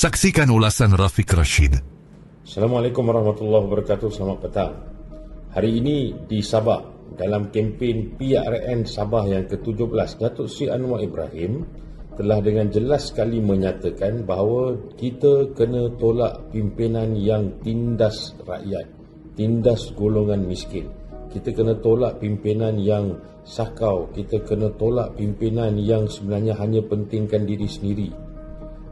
Saksikan ulasan Rafiq Rashid. Assalamualaikum warahmatullahi wabarakatuh. Selamat petang. Hari ini di Sabah, dalam kempen PRN Sabah yang ke-17, Datuk Seri Anwar Ibrahim telah dengan jelas sekali menyatakan bahawa kita kena tolak pimpinan yang tindas rakyat, tindas golongan miskin. Kita kena tolak pimpinan yang sakau. Kita kena tolak pimpinan yang sebenarnya hanya pentingkan diri sendiri.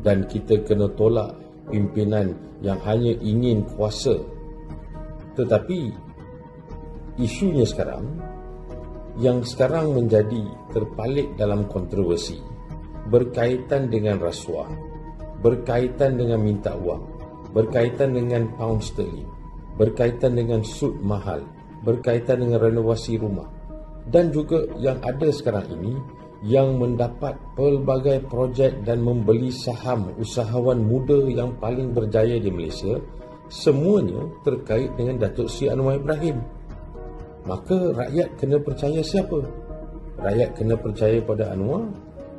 Dan kita kena tolak pimpinan yang hanya ingin kuasa. Tetapi isunya sekarang, yang sekarang menjadi terpalit dalam kontroversi, berkaitan dengan rasuah, berkaitan dengan minta wang, berkaitan dengan pound sterling, berkaitan dengan sud mahal, berkaitan dengan renovasi rumah, dan juga yang ada sekarang ini yang mendapat pelbagai projek dan membeli saham usahawan muda yang paling berjaya di Malaysia, semuanya terkait dengan Datuk Seri Anwar Ibrahim. Maka rakyat kena percaya siapa? Rakyat kena percaya pada Anwar,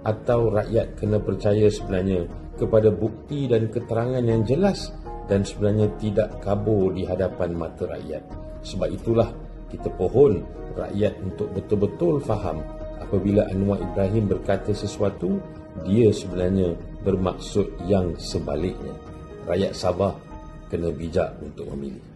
atau rakyat kena percaya sebenarnya kepada bukti dan keterangan yang jelas dan sebenarnya tidak kabur di hadapan mata rakyat? Sebab itulah kita pohon rakyat untuk betul-betul faham apabila Anwar Ibrahim berkata sesuatu, dia sebenarnya bermaksud yang sebaliknya. Rakyat Sabah kena bijak untuk memilih.